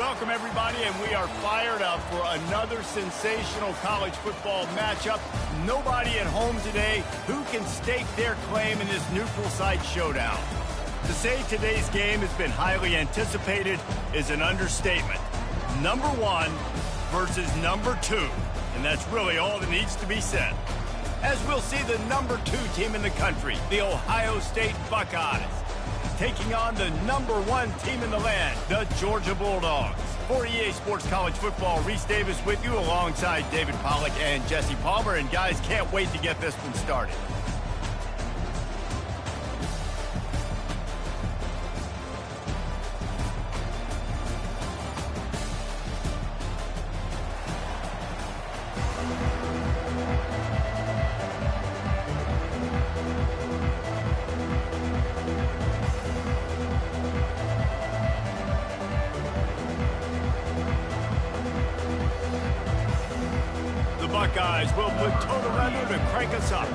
Welcome, everybody, and we are fired up for another sensational college football matchup. Nobody at home today who can stake their claim in this neutral site showdown. To say today's game has been highly anticipated is an understatement. Number one versus number two, and that's really all that needs to be said. As we'll see the number two team in the country, the Ohio State Buckeyes, taking on the number one team in the land, the Georgia Bulldogs. For EA Sports College Football, Reese Davis with you alongside David Pollack and Jesse Palmer. And guys, can't wait to get this one started. Buckeyes will put total runner to crank us up.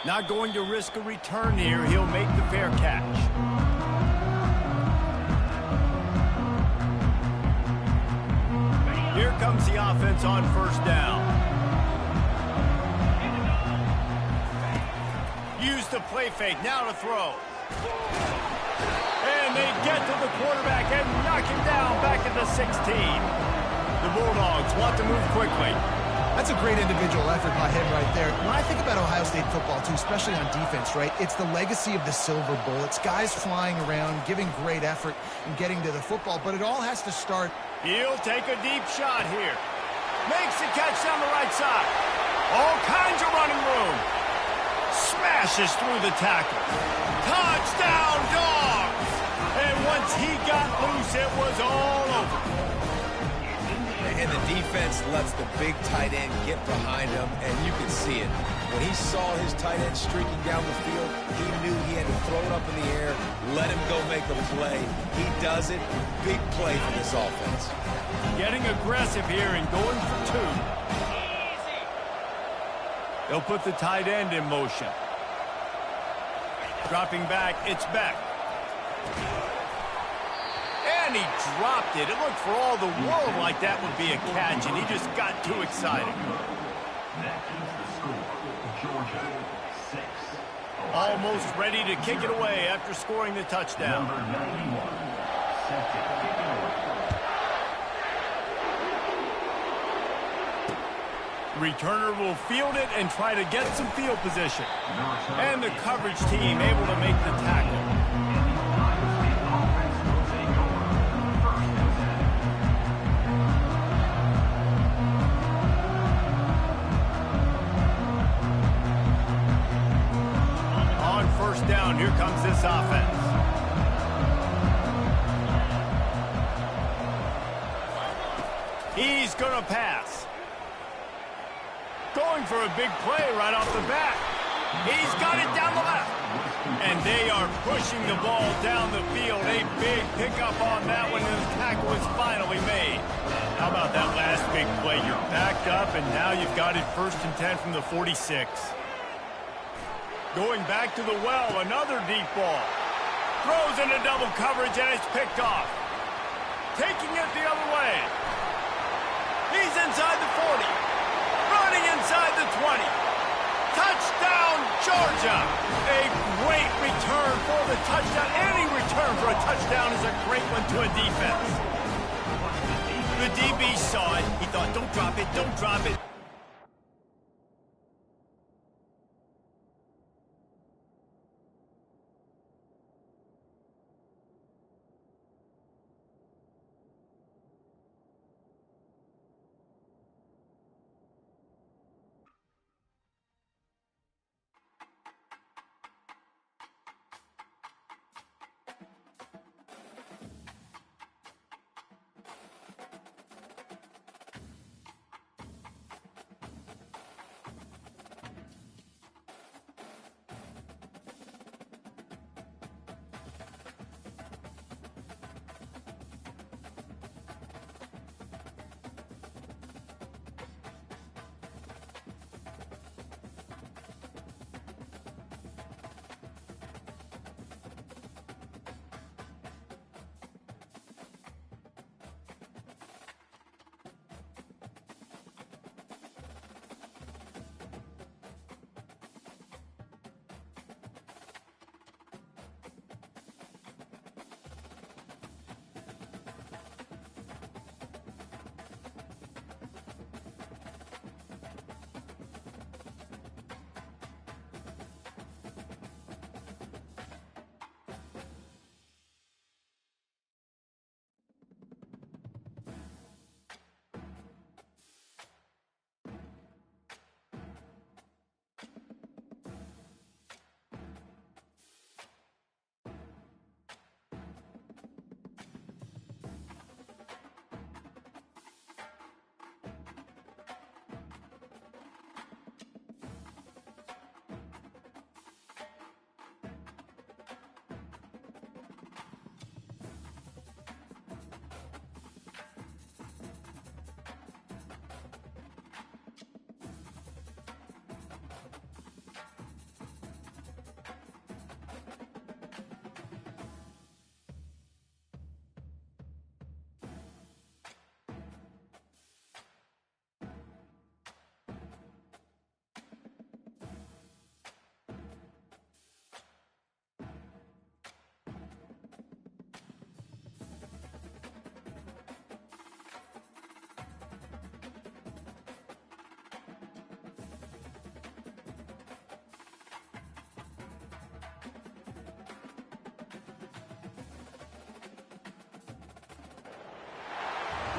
Not going to risk a return here. He'll make the fair catch. Here comes the offense on first down. Use the play fake. Now to throw. And they get to the quarterback and knock him down back at the 16. The Bulldogs want to move quickly. That's a great individual effort by him right there. When I think about Ohio State football, too, especially on defense, right, it's the legacy of the Silver Bowl. It's guys flying around, giving great effort and getting to the football, but it all has to start. He'll take a deep shot here. Makes the catch down the right side. All kinds of running room. Smashes through the tackle. Touchdown, Dogs! And once he got loose, it was all over. And the defense lets the big tight end get behind him, and you can see it. When he saw his tight end streaking down the field, he knew he had to throw it up in the air, let him go make a play. He does it. Big play for this offense. Getting aggressive here and going for two. They'll put the tight end in motion. Dropping back, it's Beck. And he dropped it. It looked for all the world like that would be a catch, and he just got too excited. Almost ready to kick it away after scoring the touchdown. Returner will field it and try to get some field position. And the coverage team able to make the tackle. On first down, here comes this offense. He's going to pass. Going for a big play right off the bat. He's got it down the left. And they are pushing the ball down the field. A big pickup on that one, and the tackle is finally made. How about that last big play? You're backed up, and now you've got it 1st and 10 from the 46. Going back to the well, another deep ball. Throws into double coverage, and it's picked off. Taking it the other way. He's inside the 40. Running inside the 20. Touchdown, Georgia. A great return for the touchdown. Any return for a touchdown is a great one to a defense. The DB saw it. He thought, don't drop it, don't drop it.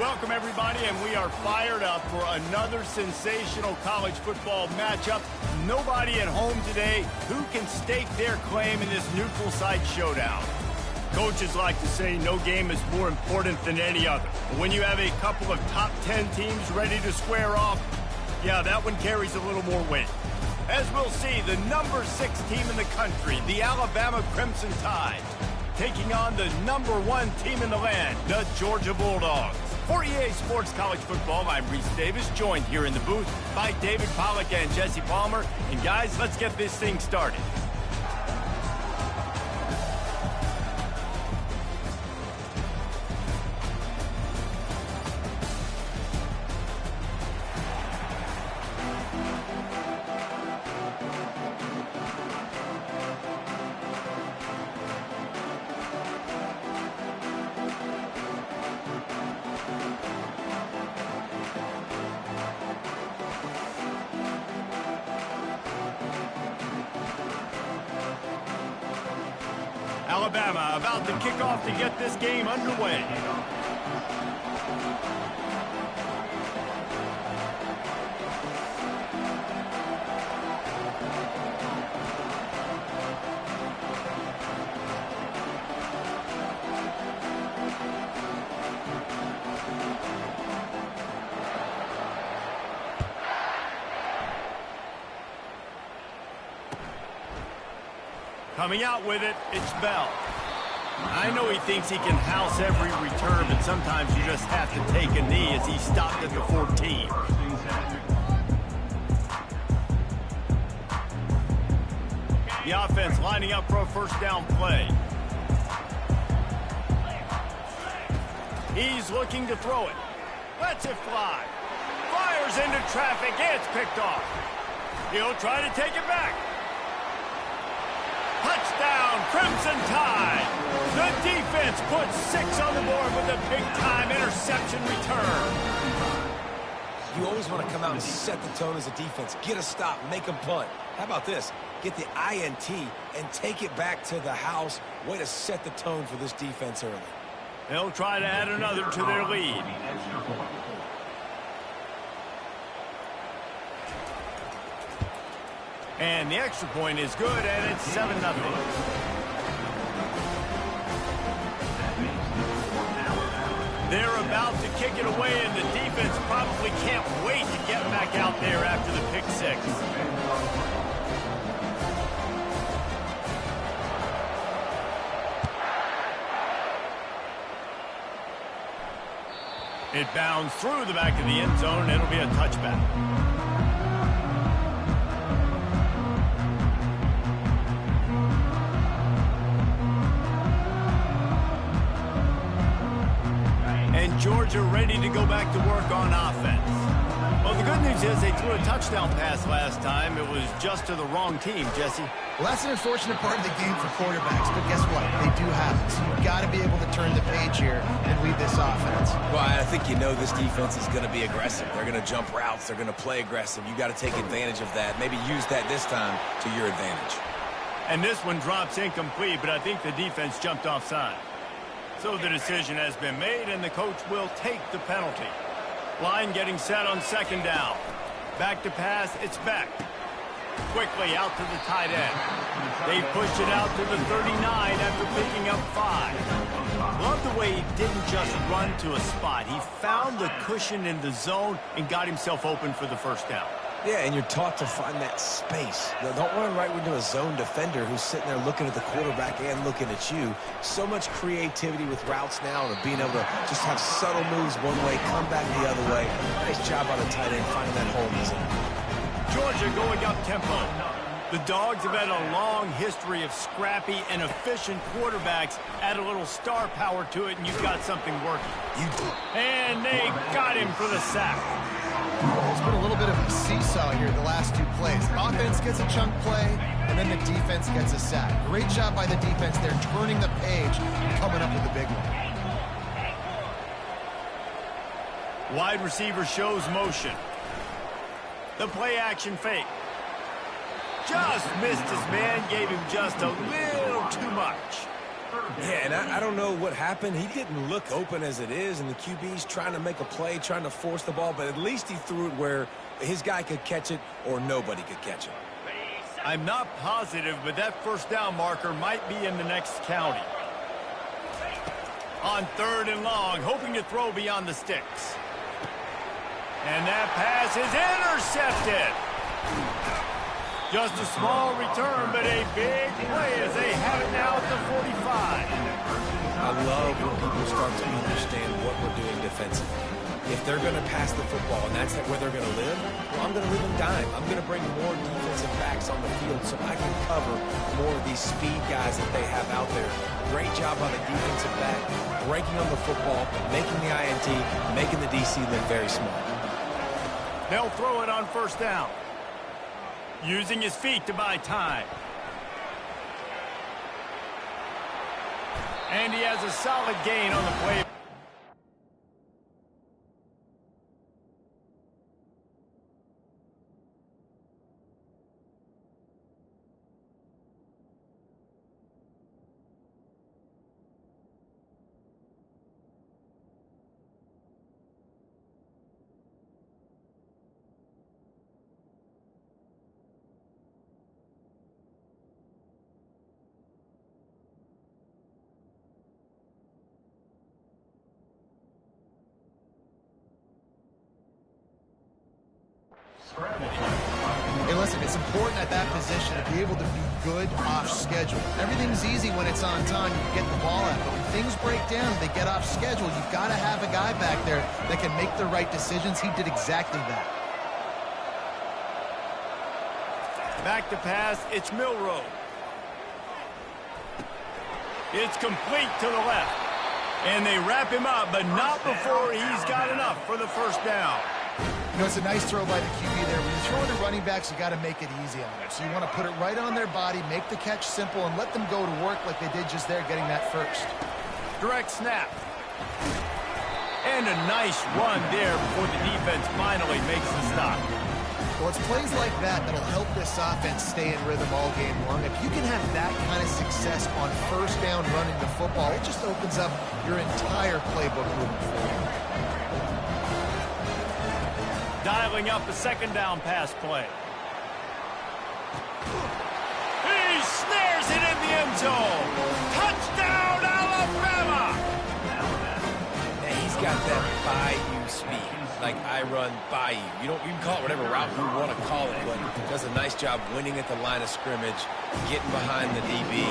Welcome, everybody, and we are fired up for another sensational college football matchup. Nobody at home today who can stake their claim in this neutral site showdown. Coaches like to say no game is more important than any other. But when you have a couple of top 10 teams ready to square off, yeah, that one carries a little more weight. As we'll see, the number 6 team in the country, the Alabama Crimson Tide, taking on the number 1 team in the land, the Georgia Bulldogs. For EA Sports College Football, I'm Reese Davis, joined here in the booth by David Pollack and Jesse Palmer. And guys, let's get this thing started. Alabama about to kick off to get this game underway. Coming out with it, it's Bell. I know he thinks he can house every return, but sometimes you just have to take a knee as he stopped at the 14. The offense lining up for a first down play. He's looking to throw it. Lets it fly. Fires into traffic. It's picked off. He'll try to take it back. Touchdown, Crimson Tide. The defense puts 6 on the board with a big-time interception return. You always want to come out and set the tone as a defense. Get a stop, make them punt. How about this? Get the INT and take it back to the house. Way to set the tone for this defense early. They'll try to add another to their lead. And the extra point is good, and it's 7-0. They're about to kick it away, and the defense probably can't wait to get back out there after the pick 6. It bounds through the back of the end zone, and it'll be a touchback. And Georgia ready to go back to work on offense. Well, the good news is they threw a touchdown pass last time. It was just to the wrong team, Jesse. Well, that's an unfortunate part of the game for quarterbacks, but guess what? They do have it. So you've got to be able to turn the page here and lead this offense. Well, I think you know this defense is going to be aggressive. They're going to jump routes. They're going to play aggressive. You got to take advantage of that. Maybe use that this time to your advantage. And this one drops incomplete, but I think the defense jumped offside. So the decision has been made, and the coach will take the penalty. Line getting set on second down. Back to pass, it's back. Quickly out to the tight end. They pushed it out to the 39 after picking up 5. Love the way he didn't just run to a spot. He found the cushion in the zone and got himself open for the first down. Yeah, and you're taught to find that space. Don't run right into a zone defender who's sitting there looking at the quarterback and looking at you. So much creativity with routes now and being able to just have subtle moves one way, come back the other way. Nice job on the tight end finding that hole in the zone. Georgia going up tempo. The Dogs have had a long history of scrappy and efficient quarterbacks. Add a little star power to it, and you've got something working. And they got him for the sack. It's been a little bit of a seesaw here the last 2 plays. Offense gets a chunk play, and then the defense gets a sack. Great job by the defense there, turning the page and coming up with a big one. Wide receiver shows motion. The play action fake. Just missed his man, gave him just a little too much. Yeah, and I don't know what happened. He didn't look open as it is, and the QB's trying to make a play, trying to force the ball, but at least he threw it where his guy could catch it or nobody could catch it. I'm not positive, but that first down marker might be in the next county. On 3rd and long, hoping to throw beyond the sticks. And that pass is intercepted. Just a small return, but a big play as they have it now at the 45. I love when people start to understand what we're doing defensively. If they're going to pass the football and that's where they're going to live, well, I'm going to live in dime. I'm going to bring more defensive backs on the field so I can cover more of these speed guys that they have out there. Great job by the defensive back, breaking on the football, making the INT, making the DC look very small. They'll throw it on 1st down. Using his feet to buy time. And he has a solid gain on the play. Hey, listen, it's important at that position to be able to be good off schedule. Everything's easy when it's on time. You get the ball out. But when things break down, they get off schedule. You've got to have a guy back there that can make the right decisions. He did exactly that. Back to pass, it's Milroe. It's complete to the left. And they wrap him up, but not before he's got enough for the 1st down. You know, it's a nice throw by the QB there. When you're throwing to running backs, you got to make it easy on them. So you want to put it right on their body, make the catch simple, and let them go to work like they did just there, getting that first. Direct snap. And a nice run there before the defense finally makes the stop. Well, it's plays like that that'll help this offense stay in rhythm all game long. If you can have that kind of success on 1st down running the football, it just opens up your entire playbook moving forward. Dialing up a 2nd down pass play. He snares it in the end zone. Touchdown, Alabama! And he's got that bayou speed. Like I run bayou. You can call it whatever route you want to call it, but does a nice job winning at the line of scrimmage, getting behind the DB,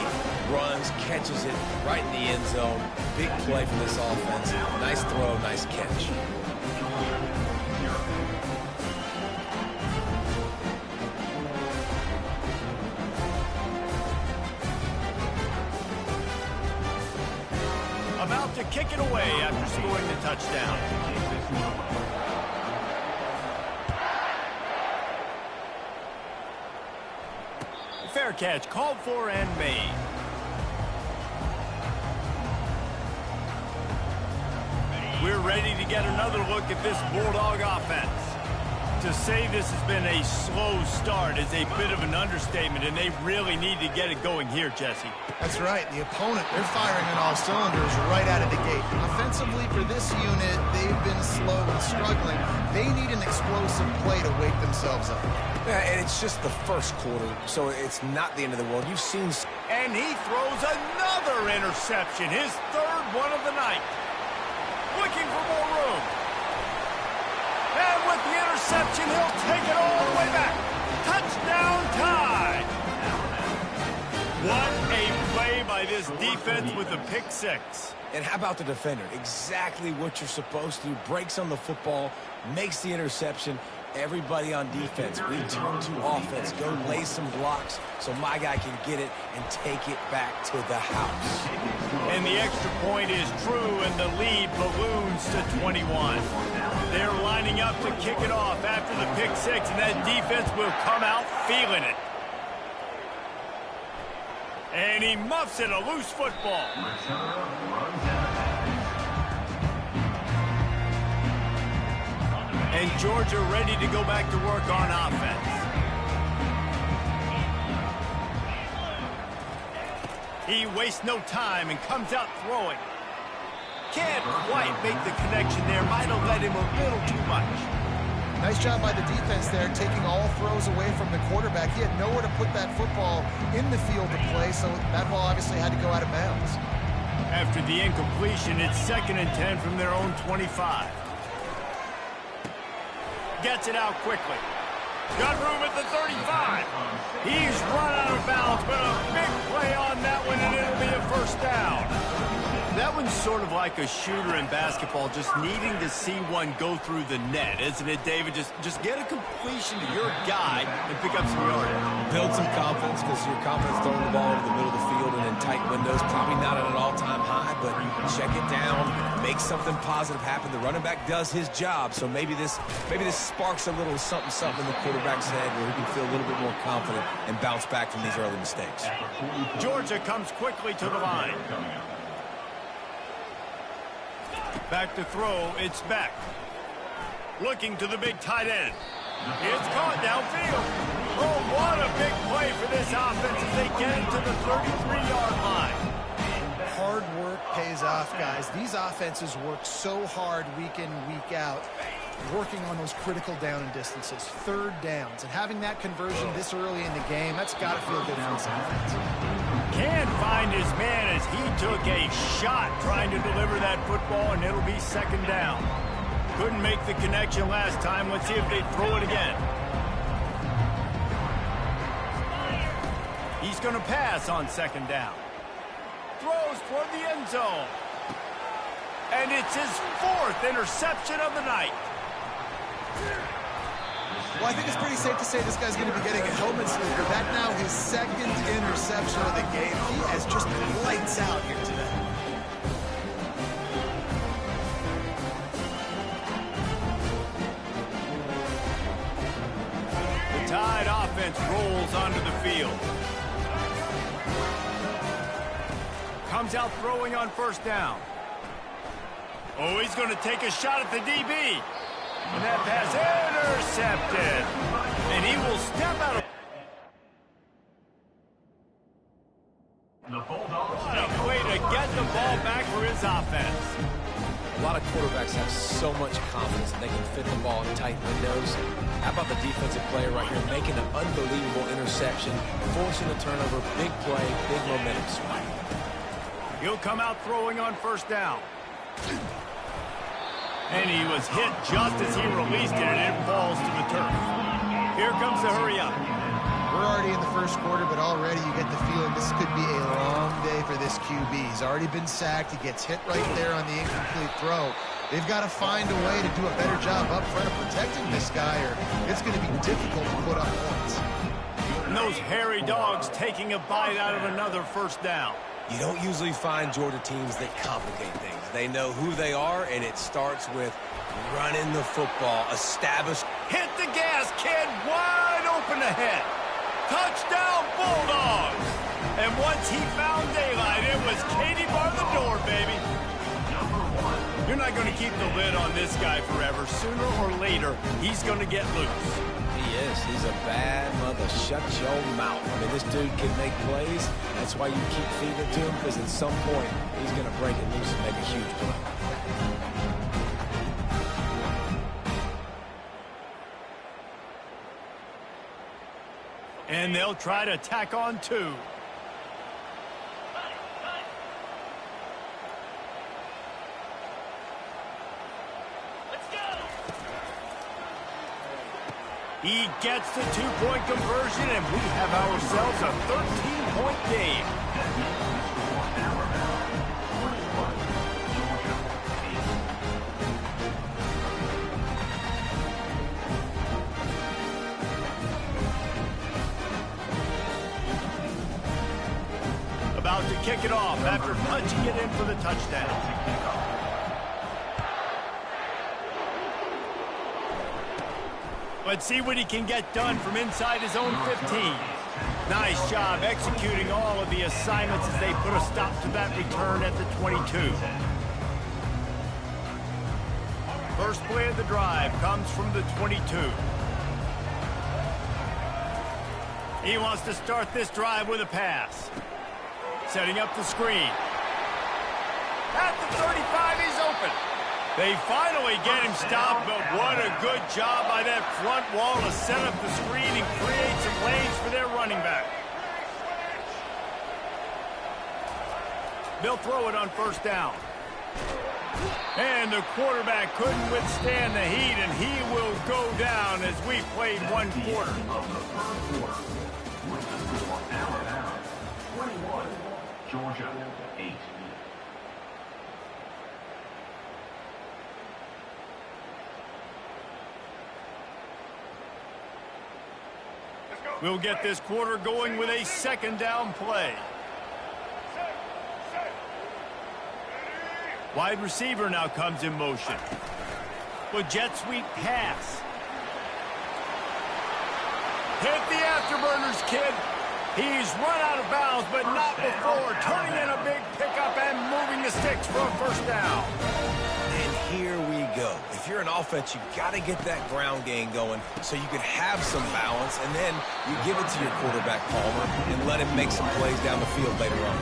runs, catches it right in the end zone. Big play for this offense. Nice throw, nice catch. About to kick it away after scoring the touchdown. Fair catch, called for and made. We're ready to get another look at this Bulldog offense. To say this has been a slow start is a bit of an understatement, and they really need to get it going here, Jesse. That's right. The opponent, they're firing on all cylinders right out of the gate. Offensively, for this unit, they've been slow and struggling. They need an explosive play to wake themselves up. Yeah, and it's just the 1st quarter, so it's not the end of the world. You've seen... And he throws another interception, his 3rd one of the night. Looking for more room. And with the interception, he'll take it all the way back. Touchdown tie. What a play by this defense with the pick 6. And how about the defender? Exactly what you're supposed to do. Breaks on the football, makes the interception. Everybody on defense, we turn to offense. Go lay some blocks so my guy can get it and take it back to the house. And the extra point is true, and the lead balloons to 21. They're lining up to kick it off after the pick 6, and that defense will come out feeling it. And he muffs it, a loose football. And Georgia ready to go back to work on offense. He wastes no time and comes out throwing. Can't quite make the connection there. Might have led him a little too much. Nice job by the defense there, taking all throws away from the quarterback. He had nowhere to put that football in the field to play, so that ball obviously had to go out of bounds. After the incompletion, it's 2nd and 10 from their own 25. Gets it out quickly. Got room at the 35. He's run out of bounds, but a big play on that one, and it'll be a first down. That one's sort of like a shooter in basketball, just needing to see one go through the net, isn't it, David? Just get a completion to your guy and pick up some yardage. Build some confidence, because your confidence throwing the ball into the middle of the field and in tight windows, probably not at an all-time high, but check it down, make something positive happen. The running back does his job, so maybe this sparks a little something in the quarterback's head where he can feel a little bit more confident and bounce back from these early mistakes. Georgia comes quickly to the line. Back to throw, it's Beck. Looking to the big tight end. It's caught downfield. Oh, what a big play for this offense as they get into the 33-yard line. Hard work pays off, guys. These offenses work so hard week in, week out, working on those critical down and distances, 3rd downs, and having that conversion this early in the game, that's got to feel good for this offense. Can't find his man as he took a shot trying to deliver that football, and it'll be 2nd down. Couldn't make the connection last time. Let's see if they throw it again. He's going to pass on 2nd down. Throws toward the end zone. And it's his 4th interception of the night. Well, I think it's pretty safe to say this guy's going to be getting a helmet sleeper. That now his 2nd interception of the game. He has just lights out here today. The Tide offense rolls onto the field. Comes out throwing on 1st down. Oh, he's going to take a shot at the DB. And that pass intercepted. And he will step out of... What a way to get the ball back for his offense. A lot of quarterbacks have so much confidence that they can fit the ball in tight windows. How about the defensive player right here making an unbelievable interception, forcing a turnover, big play, big momentum swing. He'll come out throwing on 1st down. And he was hit just as he released it, and it falls to the turf. Here comes the hurry up. We're already in the 1st quarter, but already you get the feeling this could be a long day for this QB. He's already been sacked. He gets hit right there on the incomplete throw. They've got to find a way to do a better job up front of protecting this guy, or it's going to be difficult to put up points. And those hairy dogs taking a bite out of another 1st down. You don't usually find Georgia teams that complicate things. They know who they are, and it starts with running the football, established. Hit the gas, kid, wide open ahead. Touchdown, Bulldogs! And once he found daylight, it was Katie bar the door, baby. You're not going to keep the lid on this guy forever. Sooner or later, he's going to get loose. He is. He's a bad mother. Shut your mouth. I mean, this dude can make plays. That's why you keep feeding it to him, because at some point, he's going to break it loose and make a huge play. And they'll try to tack on 2. He gets the 2-point conversion, and we have ourselves a 13-point game. About to kick it off after punching it in for the touchdown. Let's see what he can get done from inside his own 15. Nice job executing all of the assignments as they put a stop to that return at the 22. First play of the drive comes from the 22. He wants to start this drive with a pass. Setting up the screen. At the 35, he's open. They finally get him stopped, but what a good job by that front wall to set up the screen and create some lanes for their running back. They'll throw it on first down. And the quarterback couldn't withstand the heat, and he will go down as we played one quarter. 21, Georgia, 8. We'll get this quarter going with a second down play. Wide receiver now comes in motion. With jet sweep pass. Hit the afterburners, kid. He's run out of bounds, but not before turning in a big pickup and moving the sticks for a first down. And here we go. If you're an offense, you got to get that ground game going so you can have some balance, and then you give it to your quarterback, Palmer, and let him make some plays down the field later on.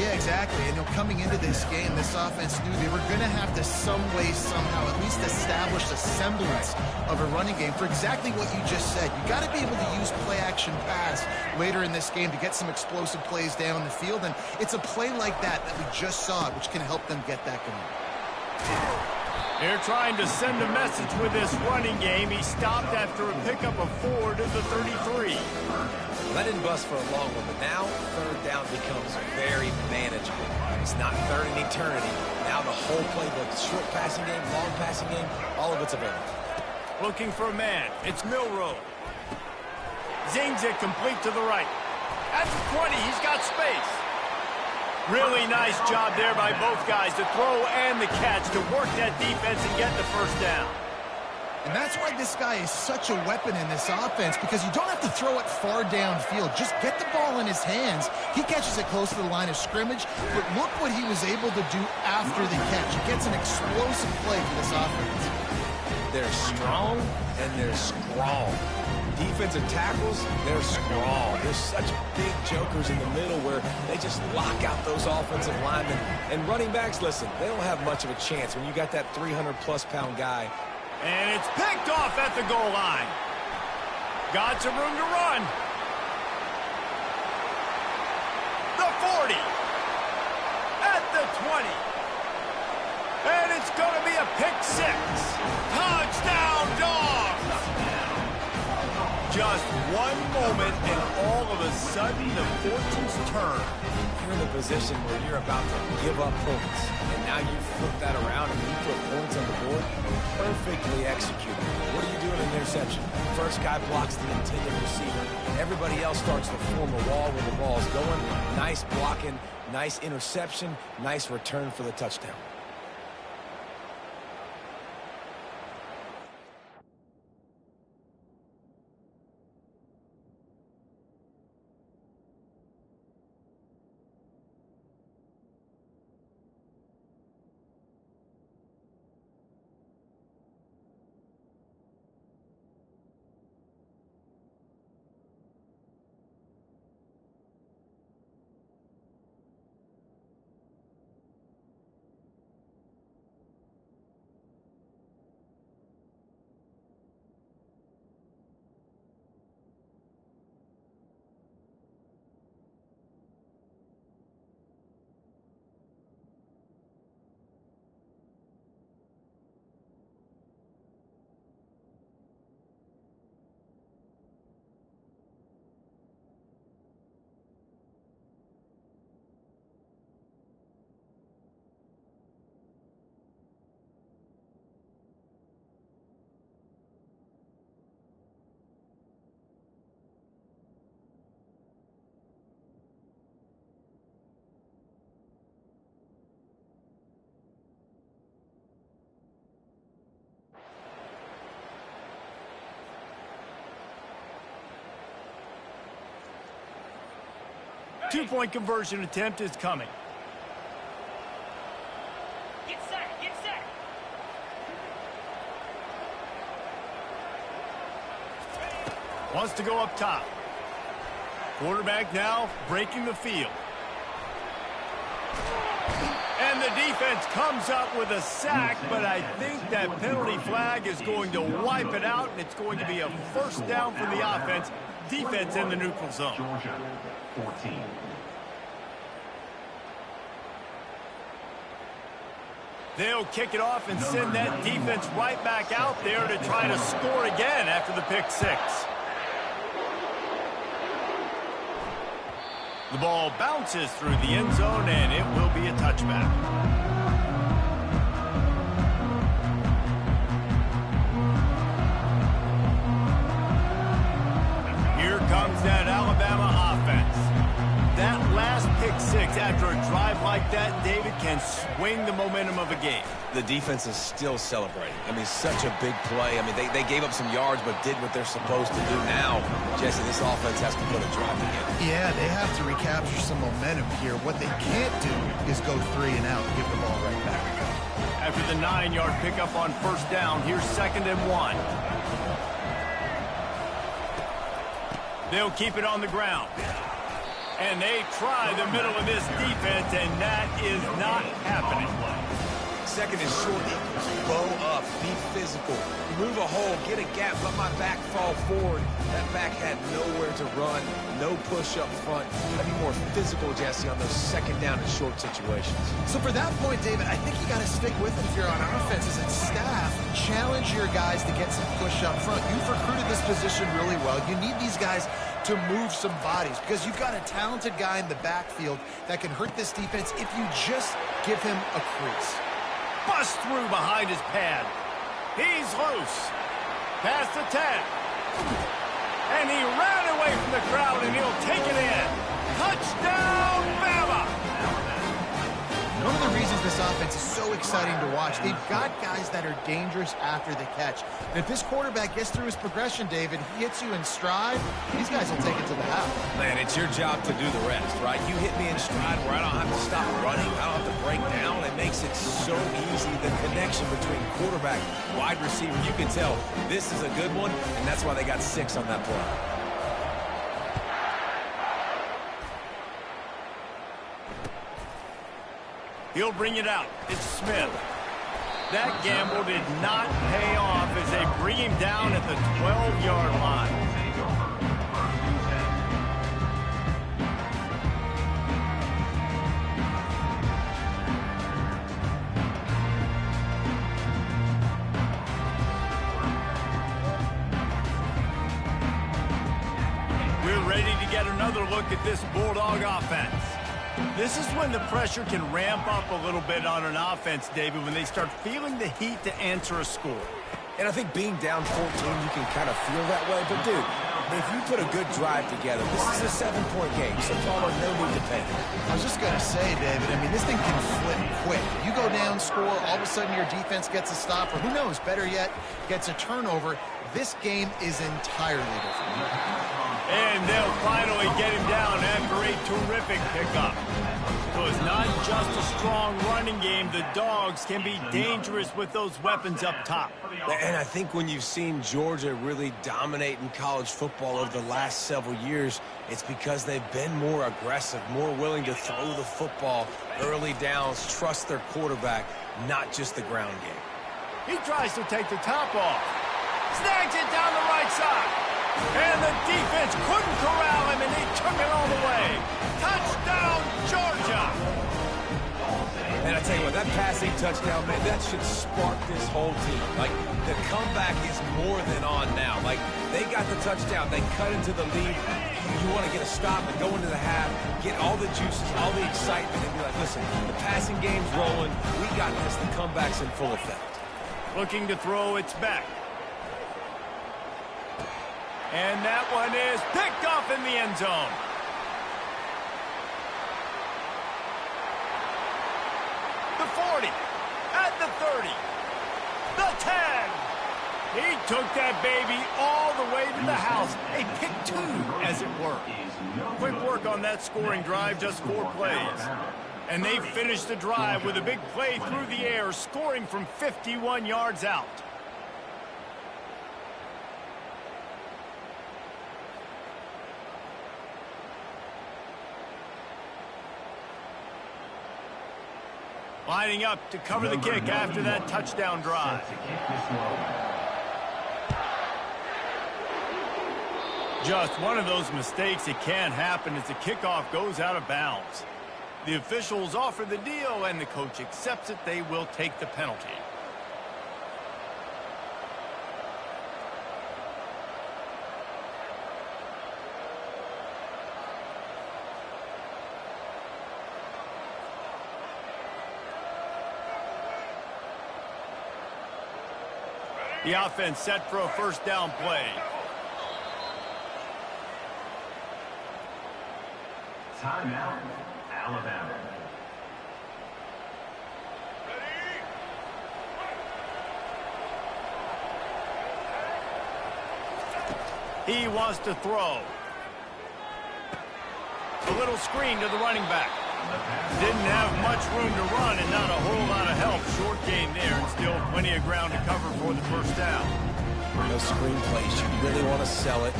Yeah, exactly. And coming into this game, this offense knew they were going to have to some way, somehow, at least establish a semblance of a running game for exactly what you just said. You got to be able to use play-action pass later in this game to get some explosive plays down the field, and it's a play like that we just saw, which can help them get that going. They're trying to send a message with this running game. He stopped after a pickup of 4 to the 33. That didn't bust for a long one, but now third down becomes very manageable. It's not third in eternity. Now the whole playbook, short passing game, long passing game, all of it's available. Looking for a man. It's Milroe. Zings it complete to the right. At the 20, he's got space. Really nice job there by both guys, the throw and the catch, to work that defense and get the first down. And that's why this guy is such a weapon in this offense, because you don't have to throw it far downfield. Just get the ball in his hands. He catches it close to the line of scrimmage, but look what he was able to do after the catch. He gets an explosive play for this offense. They're strong and they're strong. Defensive tackles, they're strong. There's such big jokers in the middle where they just lock out those offensive linemen. And running backs, listen, they don't have much of a chance when you got that 300-plus-pound guy. And it's picked off at the goal line. Got some room to run. The 40. At the 20. And it's going to be a pick six. Touchdown, Dogs! Just one moment, and all of a sudden, the fortunes turn. You're in a position where you're about to give up points, and now you flip that around and you put points on the board. Perfectly executed. What do you do in an interception? First guy blocks the intended receiver. Everybody else starts to form a wall where the ball's going. Nice blocking, nice interception, nice return for the touchdown. Two-point conversion attempt is coming. Get set, get set. Wants to go up top. Quarterback now breaking the field. defense comes up with a sack, but I think that penalty flag is going to wipe it out, and it's going to be a first down for the offense. Defense in the neutral zone. Georgia, 14. They'll kick it off and send that defense right back out there to try to score again after the pick six. The ball bounces through the end zone, and it will be a touchback. Here comes that Alabama offense. That last pick six after a drive like that, David, can swing the momentum of a game. The defense is still celebrating. I mean, such a big play. I mean, they gave up some yards but did what they're supposed to do. Now, Jesse, this offense has to put a drive together. Yeah, they have to recapture some momentum here. What they can't do is go 3 and out and give the ball right back. After the 9-yard pickup on first down, here's 2nd and 1. They'll keep it on the ground. And they try the middle of this defense, and that is not happening. 2nd and short equals bow up, be physical, move a hole, get a gap, let my back fall forward. That back had nowhere to run, no push up front. You gotta be more physical, Jesse, on those 2nd down and short situations. So for that point, David, I think you got to stick with it if you're on offense as a staff. Challenge your guys to get some push up front. You've recruited this position really well. You need these guys to move some bodies because you've got a talented guy in the backfield that can hurt this defense if you just give him a crease. Bust through behind his pad. He's loose. Past the 10. And he ran away from the crowd, and he'll take it in. Touchdown, Bama! One of the reasons this offense is so exciting to watch, they've got guys that are dangerous after the catch. And if this quarterback gets through his progression, David, he hits you in stride, these guys will take it to the house. Man, it's your job to do the rest, right? You hit me in stride where I don't have to stop running, I don't have to break down. It makes it so easy. The connection between quarterback, wide receiver, you can tell this is a good one, and that's why they got 6 on that play. He'll bring it out. It's Smith. That gamble did not pay off as they bring him down at the 12-yard line. We're ready to get another look at this Bulldog offense. This is when the pressure can ramp up a little bit on an offense, David, when they start feeling the heat to answer a score. And I think being down 14, you can kind of feel that way. But, dude, if you put a good drive together, this is a 7-point game, so Palmer, no need to panic. I was just going to say, David, I mean, this thing can flip quick. You go down, score, all of a sudden your defense gets a stop, or who knows, better yet, gets a turnover. This game is entirely different. And they'll finally get him down after a terrific pickup. So it's not just a strong running game. The Dogs can be dangerous with those weapons up top. And I think when you've seen Georgia really dominate in college football over the last several years, it's because they've been more aggressive, more willing to throw the football, early downs, trust their quarterback, not just the ground game. He tries to take the top off. Snags it down the right side. And the defense couldn't corral him, and he took it all the way. Touchdown, Georgia! And I tell you what, that passing touchdown, man, that should spark this whole team. Like, the comeback is more than on now. Like, they got the touchdown. They cut into the lead. You want to get a stop and go into the half, get all the juices, all the excitement, and be like, listen, the passing game's rolling. We got this. The comeback's in full effect. Looking to throw, it's back. And that one is picked off in the end zone. The 40, at the 30, the 10. He took that baby all the way to the house. A pick 2, as it were. Quick work on that scoring drive, just 4 plays. And they finished the drive with a big play through the air, scoring from 51 yards out. Lining up to cover the kick after that touchdown drive. Set to kick this one. Just one of those mistakes that can happen as the kickoff goes out of bounds. The officials offer the deal, and the coach accepts it. They will take the penalty. The offense set for a first down play. Timeout, Alabama. He wants to throw. A little screen to the running back. Didn't have much room to run and not a whole lot of help. Short gain there and still plenty of ground to cover for the first down. Those screen plays, you really want to sell it,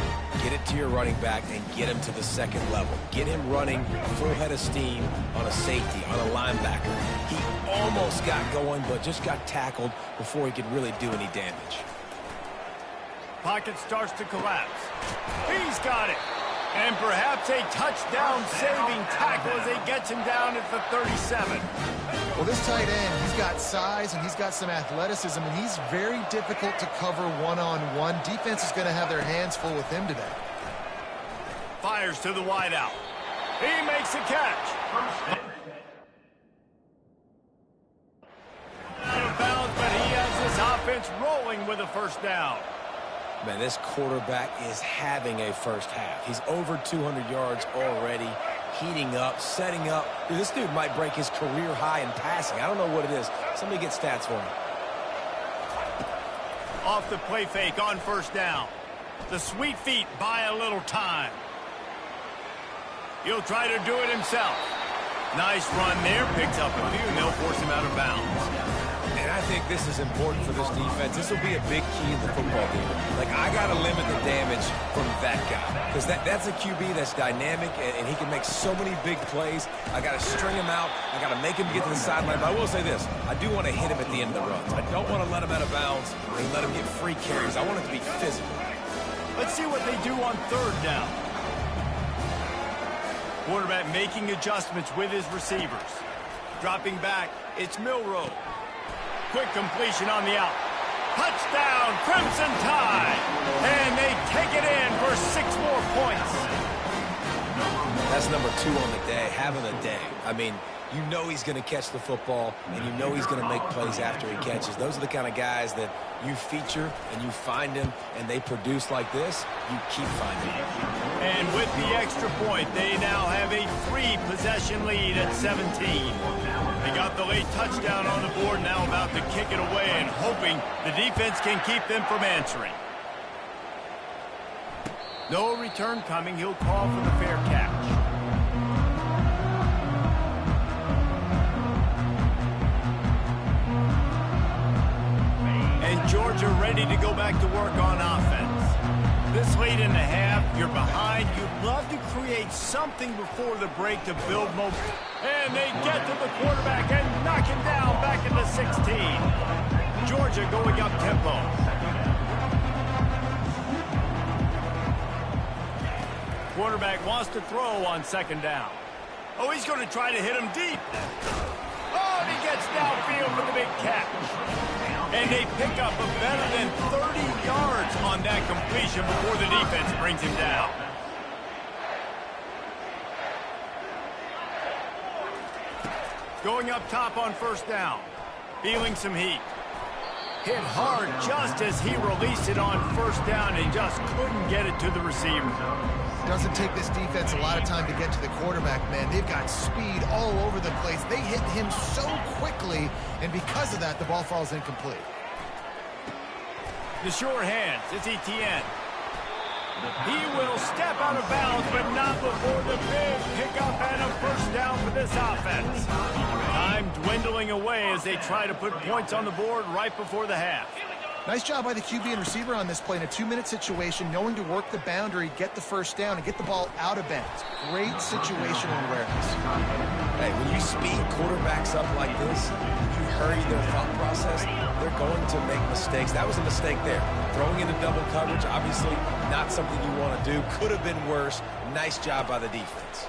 get it to your running back, and get him to the second level. Get him running full head of steam on a safety, on a linebacker. He almost got going, but just got tackled before he could really do any damage. Pocket starts to collapse. He's got it. And perhaps a touchdown-saving tackle as he gets him down at the 37. Well, this tight end, he's got size and he's got some athleticism, and he's very difficult to cover one-on-one. Defense is going to have their hands full with him today. Fires to the wideout. He makes the catch. Out of bounds, but he has this offense rolling with a first down. Man, this quarterback is having a first half. He's over 200 yards already, heating up, setting up. Dude, this dude might break his career high in passing. I don't know what it is. Somebody get stats for me. Off the play fake on first down. The sweet feet buy a little time. He'll try to do it himself. Nice run there. Picks up a few, and they'll force him out of bounds. And I think this is important for this defense. This will be a big key in the football game. Like, I got to limit the damage from that guy. Because that's a QB that's dynamic, and he can make so many big plays. I got to string him out. I got to make him get to the sideline. But I will say this. I do want to hit him at the end of the runs. I don't want to let him out of bounds and let him get free carries. I want it to be physical. Let's see what they do on third down. Quarterback making adjustments with his receivers. Dropping back, it's Milroe. Quick completion on the out. Touchdown, Crimson Tide. And they take it in for 6 more points. That's number 2 on the day, having a day. I mean, you know he's going to catch the football, and you know he's going to make plays after he catches. Those are the kind of guys that you feature, and you find them, and they produce like this, you keep finding them. And with the extra point, they now have a 3-possession lead at 17. They got the late touchdown on the board, now about to kick it away and hoping the defense can keep them from answering. No return coming. He'll call for the fair catch. And Georgia ready to go back to work on offense. This late in the half, you're behind. You'd love to create something before the break to build momentum. And they get to the quarterback and knock him down back in the 16. Georgia going up tempo. Quarterback wants to throw on second down. Oh, he's going to try to hit him deep. Oh, and he gets downfield for the big catch. And they pick up a better than 30 yards on that completion before the defense brings him down. Going up top on first down. Feeling some heat. Hit hard just as he released it on first down and just couldn't get it to the receiver. Doesn't take this defense a lot of time to get to the quarterback, man. They've got speed all over the place. They hit him so quickly, and because of that, the ball falls incomplete. The sure hands, it's Etienne. He will step out of bounds, but not before the big pickup and a first down for this offense. Time dwindling away as they try to put points on the board right before the half. Nice job by the QB and receiver on this play in a 2-minute situation, knowing to work the boundary, get the first down, and get the ball out of bounds. Great situational awareness. Hey, when you speed quarterbacks up like this, you hurry their thought process, they're going to make mistakes. That was a mistake there. Throwing into double coverage, obviously not something you want to do. Could have been worse. Nice job by the defense.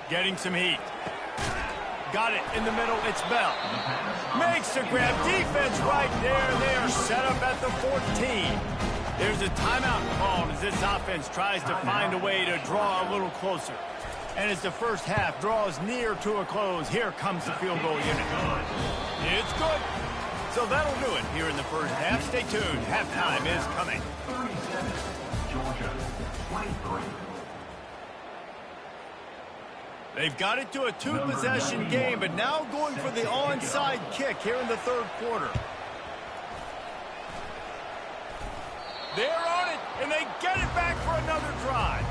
Getting some heat. Got it in the middle. It's Bell. Makes the grab. Defense right there. They are set up at the 14. There's a timeout called as this offense tries to find a way to draw a little closer. And as the first half draws near to a close, here comes the field goal unit. It's good. So that'll do it here in the first half. Stay tuned. Halftime is coming. 37, Georgia, 23. They've got it to a 2-possession game, but now going for the onside kick here in the third quarter. They're on it, and they get it back for another drive.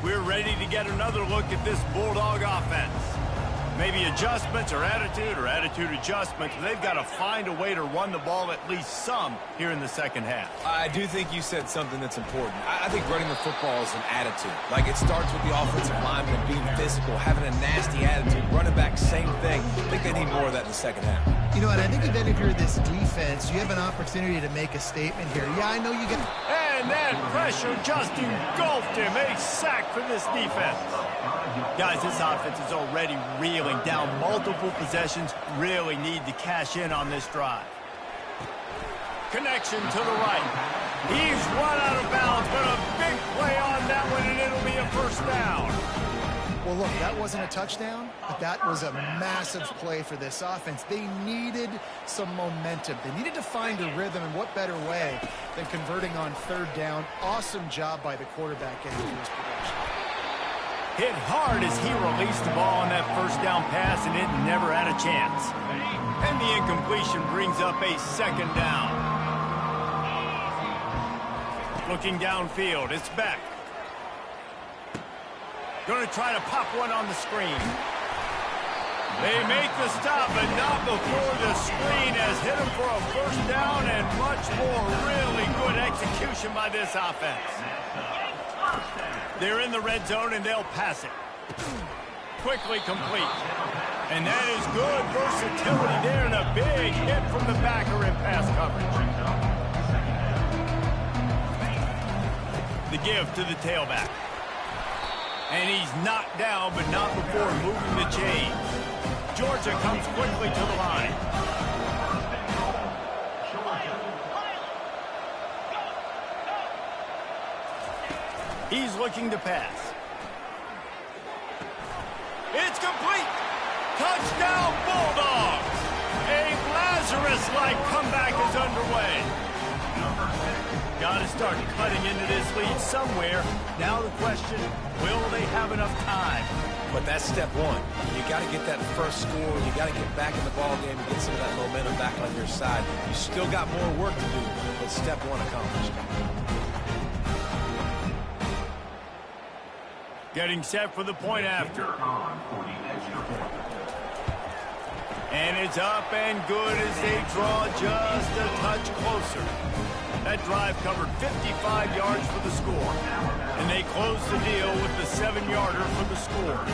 We're ready to get another look at this Bulldog offense. Maybe adjustments or attitude adjustments. They've got to find a way to run the ball at least some here in the second half. I do think you said something that's important. I think running the football is an attitude. Like, it starts with the offensive lineman being physical, having a nasty attitude. Running back, same thing. I think they need more of that in the second half. You know what, I think then if you're this defense, you have an opportunity to make a statement here. Yeah, I know you get... And that pressure just engulfed him. A sack for this defense. Guys, this offense is already reeling down multiple possessions. Really need to cash in on this drive. Connection to the right. He's run out of bounds, but a big play on that one, and it'll be a first down. Well, look, that wasn't a touchdown, but that was a massive play for this offense. They needed some momentum. They needed to find a rhythm, and what better way than converting on third down. Awesome job by the quarterback getting to his production. Hit hard as he released the ball on that first down pass, and it never had a chance. And the incompletion brings up a second down. Looking downfield, it's Beck. Going to try to pop one on the screen. They make the stop, but not before the screen has hit him for a first down and much more. Really good execution by this offense. They're in the red zone, and they'll pass it. Quickly complete. And that is good versatility there, and a big hit from the backer in pass coverage. The give to the tailback. And he's knocked down, but not before moving the chains. Georgia comes quickly to the line. He's looking to pass. It's complete. Touchdown, Bulldogs. A Lazarus-like comeback is underway. Got to start cutting into this lead somewhere. Now the question, will they have enough time? But that's step one. You got to get that first score. You got to get back in the ball game and get some of that momentum back on your side. You still got more work to do, but step one accomplished. Getting set for the point after. And it's up and good as they draw just a touch closer. That drive covered 55 yards for the score. And they close the deal with the 7-yarder for the score.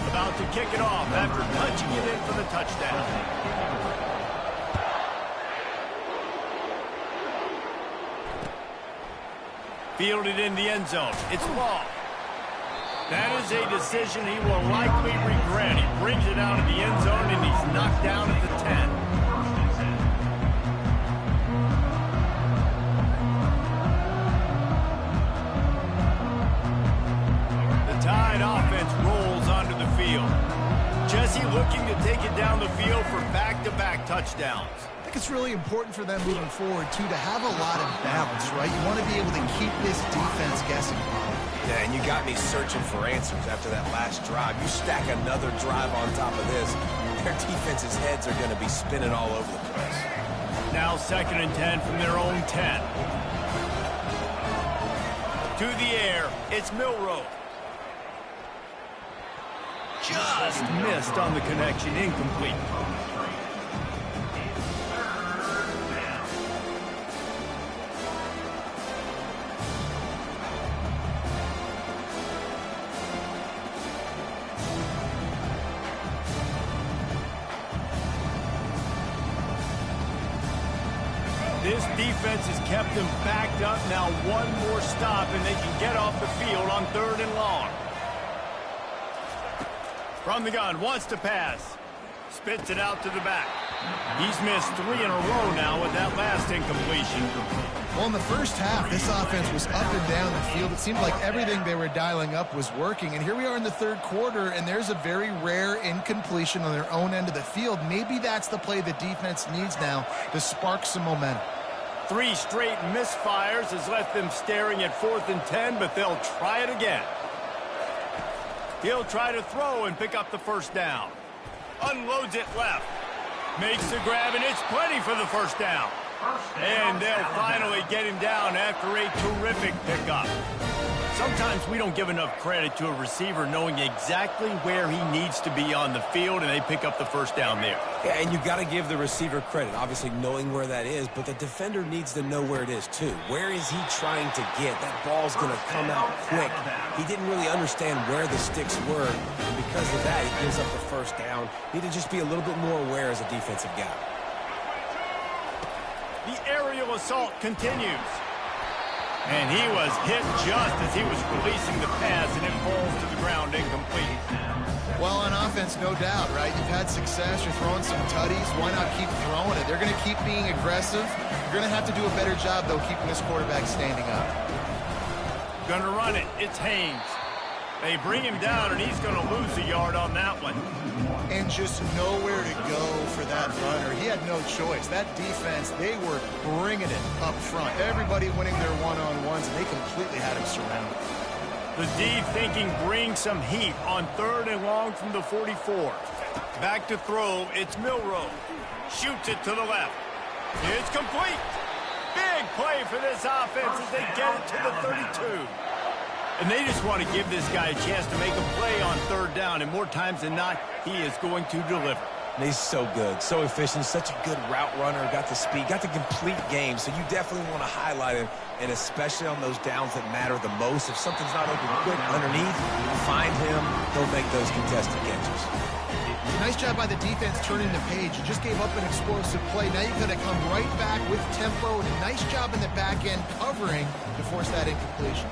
About to kick it off after punching it in for the touchdown. Fielded in the end zone. It's Law. That is a decision he will likely regret. He brings it out of the end zone, and he's knocked down at the 10. The Tide offense rolls onto the field. Jesse looking to take it down the field for back-to-back touchdowns. I think it's really important for them moving forward, too, to have a lot of balance, right? You want to be able to keep this defense guessing. Yeah, and you got me searching for answers after that last drive. You stack another drive on top of this, their defense's heads are going to be spinning all over the place. Now 2nd and 10 from their own 10. To the air, it's Milroe. Just missed on the connection, incomplete. This defense has kept them backed up. Now one more stop, and they can get off the field on 3rd and long. From the gun, wants to pass. Spits it out to the back. He's missed 3 in a row now with that last incompletion. Well, in the first half, this offense was up and down the field. It seemed like everything they were dialing up was working. And here we are in the 3rd quarter, and there's a very rare incompletion on their own end of the field. Maybe that's the play the defense needs now to spark some momentum. 3 straight misfires has left them staring at 4th and 10, but they'll try it again. He'll try to throw and pick up the first down. Unloads it left. Makes the grab, and it's plenty for the first down. And they'll finally get him down after a terrific pickup. Sometimes we don't give enough credit to a receiver knowing exactly where he needs to be on the field, and they pick up the first down there. Yeah, and you got to give the receiver credit, obviously knowing where that is, but the defender needs to know where it is too. Where is he trying to get? That ball's going to come out quick. He didn't really understand where the sticks were, and because of that, he gives up the first down. Need to just be a little bit more aware as a defensive guy. The aerial assault continues. And he was hit just as he was releasing the pass, and it falls to the ground incomplete. Well, on offense, no doubt, right? You've had success. You're throwing some tutties. Why not keep throwing it? They're going to keep being aggressive. You're going to have to do a better job, though, keeping this quarterback standing up. Going to run it. It's Haynes. They bring him down, and he's going to lose a yard on that one. And just nowhere to go for that runner. He had no choice. That defense, they were bringing it up front. Everybody winning their one-on-ones, and they completely had him surrounded. The D thinking bring some heat on 3rd and long from the 44. Back to throw, it's Milroe. Shoots it to the left. It's complete. Big play for this offense as they get it to the 32. And they just want to give this guy a chance to make a play on 3rd down, and more times than not, he is going to deliver. And he's so good, so efficient, such a good route runner, got the speed, got the complete game, so you definitely want to highlight him, and especially on those downs that matter the most. If something's not open quick underneath, find him, he'll make those contested catches. Nice job by the defense turning the page. You just gave up an explosive play. Now you've got to come right back with tempo, and a nice job in the back end covering to force that incompletion.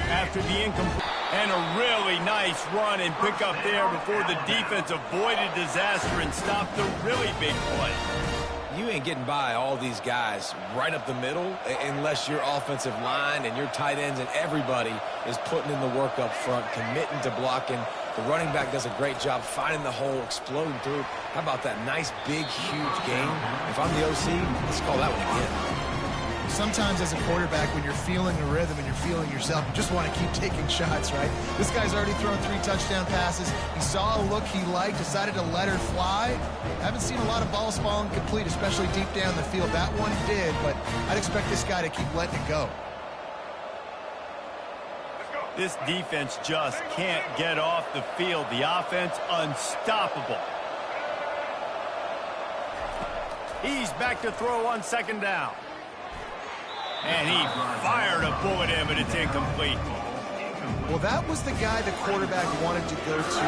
After the incomplete, and a really nice run and pick up there before the defense avoided disaster and stopped the really big play. You ain't getting by all these guys right up the middle unless your offensive line and your tight ends and everybody is putting in the work up front, committing to blocking. The running back does a great job finding the hole, exploding through. How about that nice, big, huge game? If I'm the OC, let's call that one again. Sometimes as a quarterback, when you're feeling the rhythm and you're feeling yourself, you just want to keep taking shots, right? This guy's already thrown 3 touchdown passes. He saw a look he liked, decided to let her fly. Haven't seen a lot of balls falling complete, especially deep down the field. That one did, but I'd expect this guy to keep letting it go. This defense just can't get off the field. The offense unstoppable. He's back to throw on 2nd down. And he fired a bullet in, but it's incomplete. Well, that was the guy the quarterback wanted to go to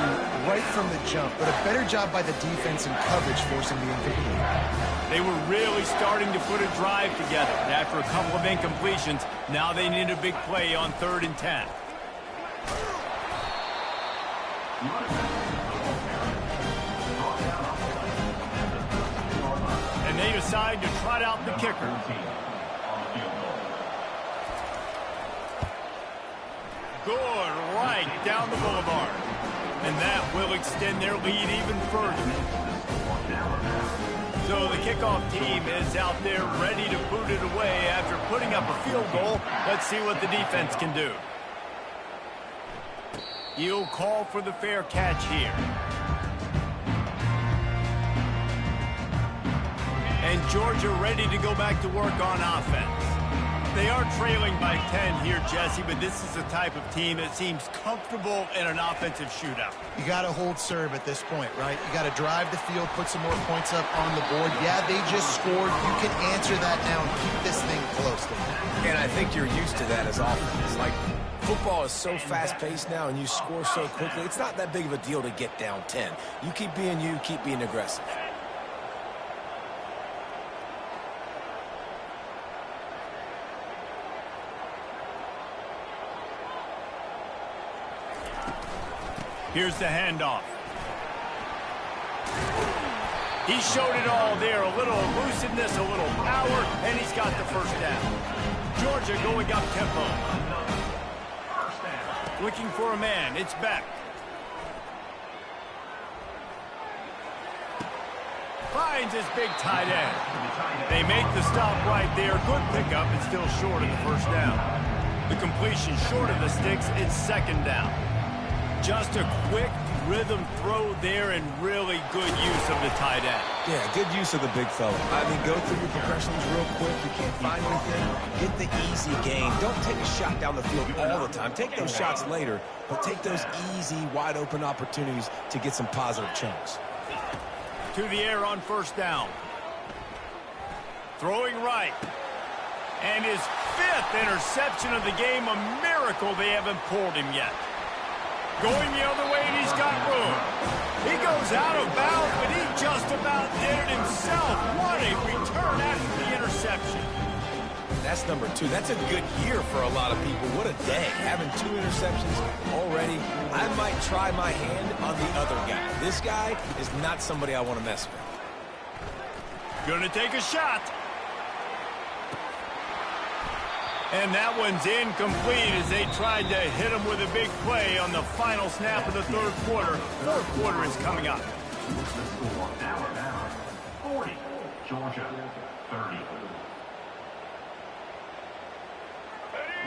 right from the jump, but a better job by the defense in coverage forcing the incomplete. They were really starting to put a drive together. And after a couple of incompletions, now they need a big play on 3rd and 10. And they decide to trot out the kicker. Good right down the boulevard. And that will extend their lead even further. So the kickoff team is out there ready to boot it away after putting up a field goal. Let's see what the defense can do. He'll call for the fair catch here. And Georgia ready to go back to work on offense. They are trailing by 10 here, Jesse, but this is the type of team that seems comfortable in an offensive shootout. You got to hold serve at this point, right? You got to drive the field, put some more points up on the board. Yeah, they just scored. You can answer that now and keep this thing close. And I think you're used to that as offense. Like, football is so fast-paced now and you score so quickly, it's not that big of a deal to get down 10. You keep being aggressive. Here's the handoff. He showed it all there. A little elusiveness, a little power, and he's got the first down. Georgia going up tempo. Looking for a man. It's Beck. Finds his big tight end. They make the stop right there. Good pickup. It's still short of the first down. The completion short of the sticks. It's second down. Just a quick rhythm throw there and really good use of the tight end. Yeah, good use of the big fella. I mean, go through your progressions real quick. You can't find anything. Get the easy gain. Don't take a shot down the field all the time. Take those shots later, but take those easy, wide-open opportunities to get some positive chunks. To the air on first down. Throwing right. And his 5th interception of the game. A miracle they haven't pulled him yet. Going the other way, and he's got room. He goes out of bounds, but he just about did it himself. What a return after the interception. That's number 2. That's a good year for a lot of people. What a day. Having 2 interceptions already. I might try my hand on the other guy. This guy is not somebody I want to mess with. Gonna take a shot. And that one's incomplete as they tried to hit him with a big play on the final snap of the third quarter. Fourth quarter is coming up. The score, Alabama 40, Georgia 30.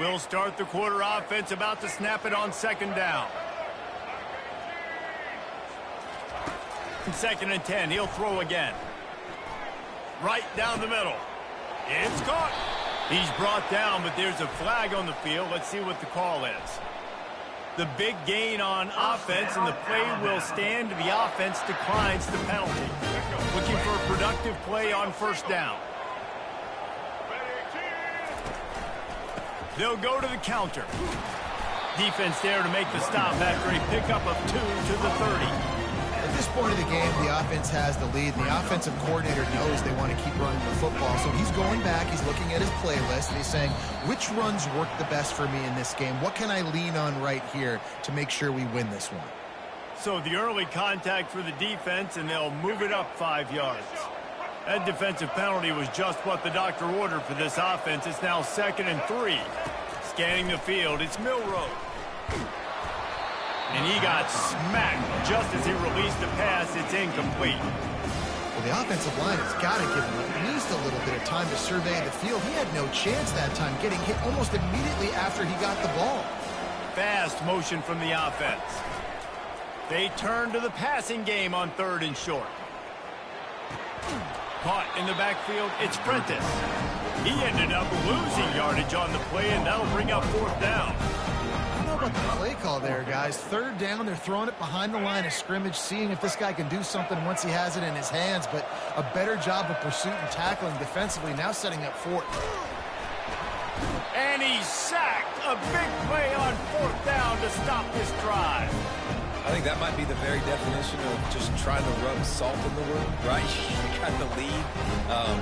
We'll start the quarter offense, about to snap it on second down. Second and 10, he'll throw again. Right down the middle. It's caught. He's brought down, but there's a flag on the field. Let's see what the call is. The big gain on offense, and the play will stand. The offense declines the penalty. Looking for a productive play on first down. They'll go to the counter. Defense there to make the stop after a pickup of 2 to the 30. At this point of the game, the offense has the lead, and the offensive coordinator knows they want to keep running the football. So he's going back, he's looking at his playlist, and he's saying, which runs work the best for me in this game? What can I lean on right here to make sure we win this one? So the early contact for the defense, and they'll move it up 5 yards. That defensive penalty was just what the doctor ordered for this offense. It's now 2nd and 3. Scanning the field, it's Milroe. And he got smacked just as he released the pass. It's incomplete. Well, the offensive line has got to give him at least a little bit of time to survey the field. He had no chance that time, getting hit almost immediately after he got the ball. Fast motion from the offense. They turn to the passing game on 3rd and short. Caught in the backfield, it's Prentice. He ended up losing yardage on the play, and that'll bring up 4th down. I don't know about the play call there, guys. 3rd down, they're throwing it behind the line of scrimmage, seeing if this guy can do something once he has it in his hands, but a better job of pursuit and tackling defensively, now setting up 4th. And he's sacked. A big play on 4th down to stop this drive. I think that might be the very definition of just trying to rub salt in the wound, right? You got the lead,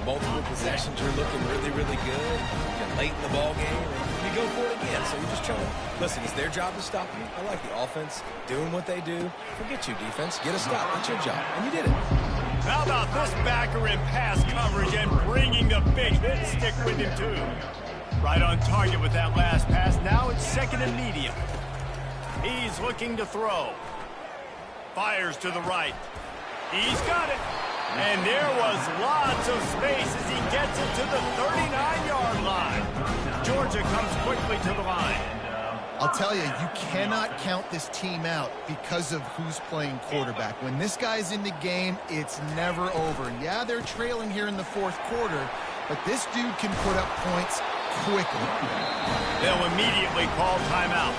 multiple possessions, you're looking really, really good. You're late in the ball game, and you go for it again. So you're just trying to, listen, it's their job to stop you. I like the offense doing what they do. Forget you, defense. Get a stop. That's your job. And you did it. How about this backer in pass coverage and bringing the big hit stick with him, too? Right on target with that last pass. Now it's 2nd and medium. He's looking to throw. Fires to the right. He's got it. And there was lots of space as he gets it to the 39-yard line. Georgia comes quickly to the line. I'll tell you, you cannot count this team out because of who's playing quarterback. When this guy's in the game, it's never over. And yeah, they're trailing here in the fourth quarter, but this dude can put up points quickly. They'll immediately call timeout.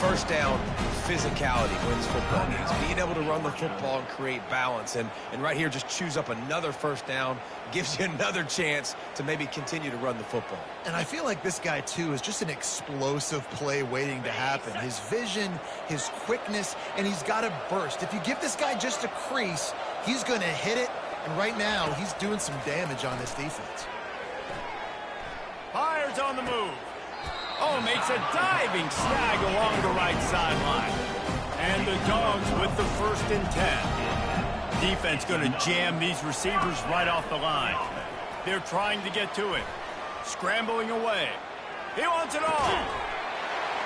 First down, physicality wins football games. Being able to run the football and create balance. And right here, just choose up another first down, gives you another chance to maybe continue to run the football. And I feel like this guy, too, is just an explosive play waiting to happen. His vision, his quickness, and he's got a burst. If you give this guy just a crease, he's going to hit it. And right now, he's doing some damage on this defense. Fires on the move. Oh, makes a diving snag along the right sideline. And the Dogs with the 1st and 10. Defense going to jam these receivers right off the line. They're trying to get to it. Scrambling away. He wants it all.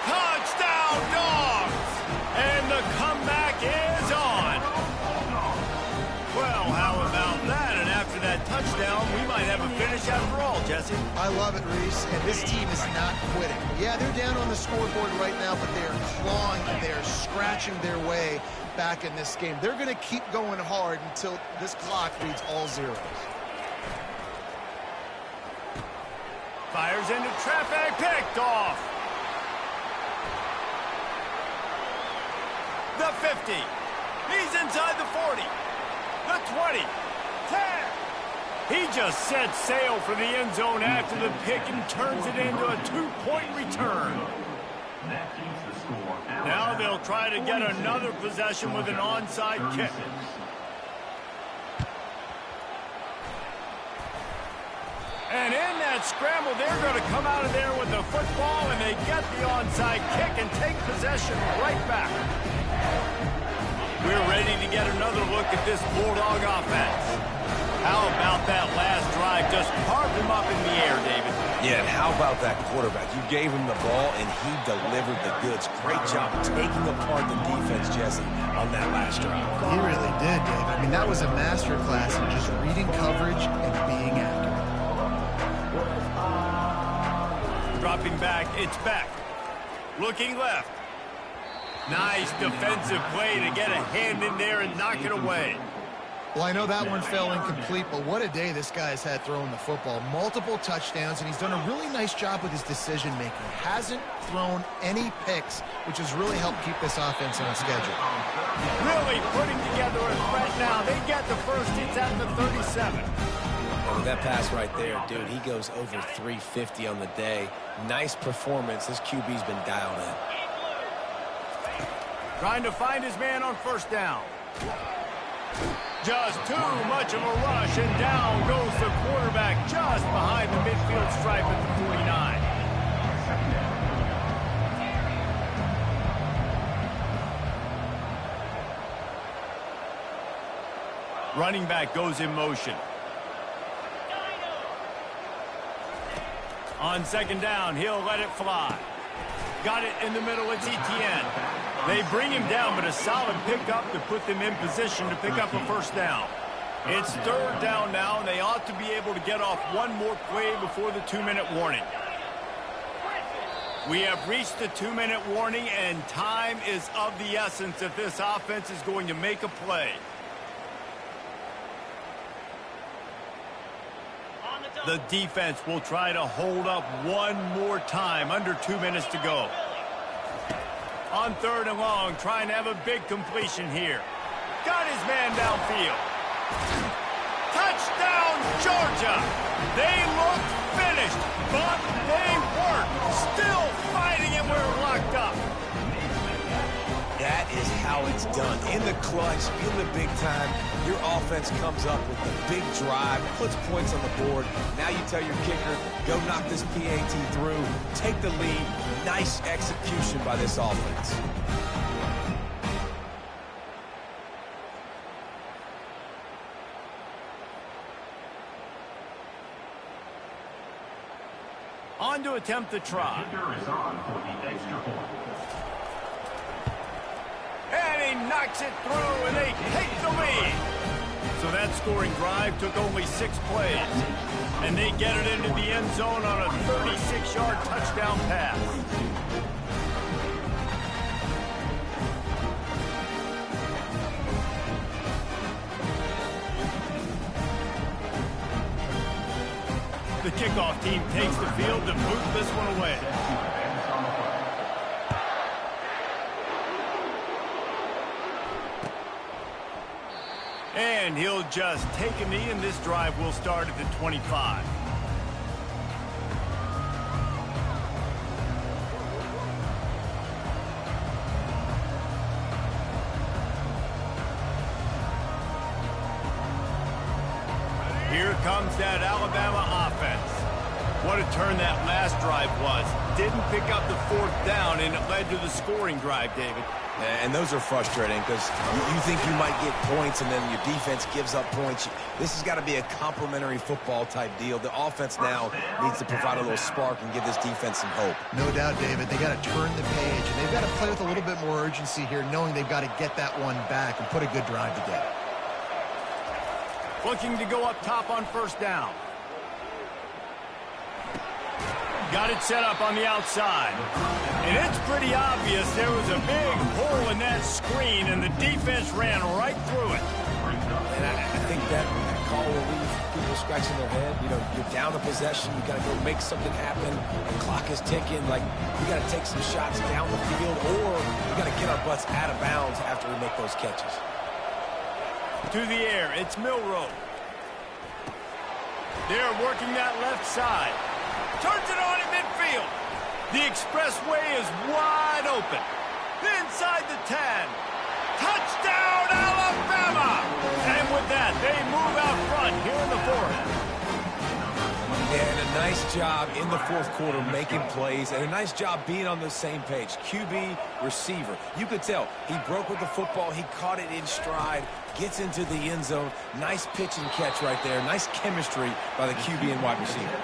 Touchdown, Dogs! And the comeback is on. Well, how about that? And after that touchdown, we might have a finish after all, Jesse. I love it, Reese, and this team is not quitting. Yeah, they're down on the scoreboard right now, but they are clawing, they are scratching their way back in this game. They're going to keep going hard until this clock reads all zeros. Fires into traffic, picked off. The 50. He's inside the 40. The 20, 10. He just set sail for the end zone after the pick and turns it into a 2-point return. Now they'll try to get another possession with an onside kick. And in that scramble, they're going to come out of there with the football, and they get the onside kick and take possession right back. We're ready to get another look at this Bulldog offense. How about that last drive? Just carved him up in the air, David. Yeah, and how about that quarterback? You gave him the ball, and he delivered the goods. Great job taking apart the defense, Jesse, on that last drive. He really did, Dave. I mean, that was a masterclass in just reading coverage and being accurate. Dropping back, it's back. Looking left. Nice defensive play to get a hand in there and knock it away. Well, I know that one fell incomplete, but what a day this guy has had throwing the football. Multiple touchdowns, and he's done a really nice job with his decision-making. Hasn't thrown any picks, which has really helped keep this offense on schedule. Really putting together a threat now. They get the first. It's at the 37. With that pass right there, dude, he goes over 350 on the day. Nice performance. This QB's been dialed in. Trying to find his man on first down. Just too much of a rush, and down goes the quarterback just behind the midfield stripe at the 49. Running back goes in motion. On second down, he'll let it fly. Got it in the middle, it's Etienne. They bring him down, but a solid pickup to put them in position to pick up a first down. It's third down now, and they ought to be able to get off one more play before the 2-minute warning. We have reached the 2-minute warning, and time is of the essence if this offense is going to make a play. The defense will try to hold up one more time, under 2 minutes to go. On third and long, trying to have a big completion here. Got his man downfield. Touchdown, Georgia! They look finished, but they weren't. Still fighting, and we're locked up. That is how it's done. In the clutch, in the big time, your offense comes up with the big drive, puts points on the board. Now you tell your kicker, go knock this PAT through, take the lead. Nice execution by this offense. On to attempt the try. And he knocks it through, and they take the lead. So that scoring drive took only 6 plays. And they get it into the end zone on a 36-yard touchdown pass. kickoff team takes the field to boot this one away. And he'll just take a knee, and this drive will start at the 25. Here comes that Alabama offense. What a turn that last drive was. Didn't pick up the 4th down, and it led to the scoring drive, David. And those are frustrating because you think you might get points and then your defense gives up points. This has got to be a complementary football type deal. The offense now needs to provide a little spark and give this defense some hope. No doubt, David. They got to turn the page, and they've got to play with a little bit more urgency here, knowing they've got to get that one back and put a good drive together. Looking to go up top on 1st down. Got it set up on the outside. And it's pretty obvious there was a big hole in that screen, and the defense ran right through it. And I think that call will leave people scratching their head. You know, you're down a possession. You got to go make something happen. The clock is ticking. Like, we got to take some shots down the field, or we got to get our butts out of bounds after we make those catches. To the air, it's Milroe. They're working that left side. Turns it on in midfield. The expressway is wide open. Inside the 10. Touchdown, Alabama! And with that, they move out front here in the 4th. And a nice job in the 4th quarter making plays, and a nice job being on the same page. QB, receiver. You could tell he broke with the football. He caught it in stride, gets into the end zone. Nice pitch and catch right there. Nice chemistry by the QB and wide receiver.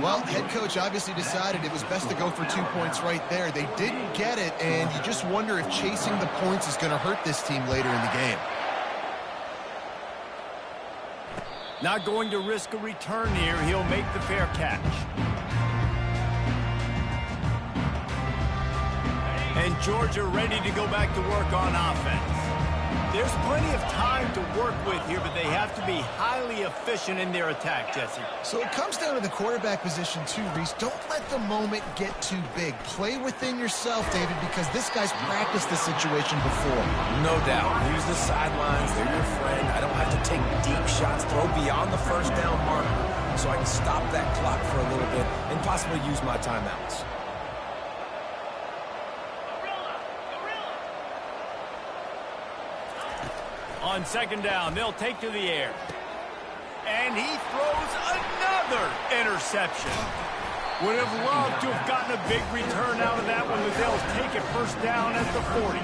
Well, head coach obviously decided it was best to go for 2 points right there. They didn't get it, and you just wonder if chasing the points is going to hurt this team later in the game. Not going to risk a return here. He'll make the fair catch. And Georgia ready to go back to work on offense. There's plenty of time to work with here, but they have to be highly efficient in their attack, Jesse. So it comes down to the quarterback position too, Reese. Don't let the moment get too big. Play within yourself, David, because this guy's practiced this situation before. No doubt. Use the sidelines. They're your friend. I don't have to take deep shots, throw beyond the 1st down marker so I can stop that clock for a little bit and possibly use my timeouts. On 2nd down, they'll take to the air. And he throws another interception. Would have loved to have gotten a big return out of that one, but they'll take it 1st down at the 40.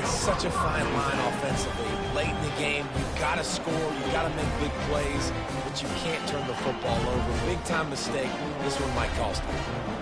It's such a fine line offensively. Late in the game, you've got to score, you've got to make big plays, but you can't turn the football over. Big-time mistake. This one might cost them.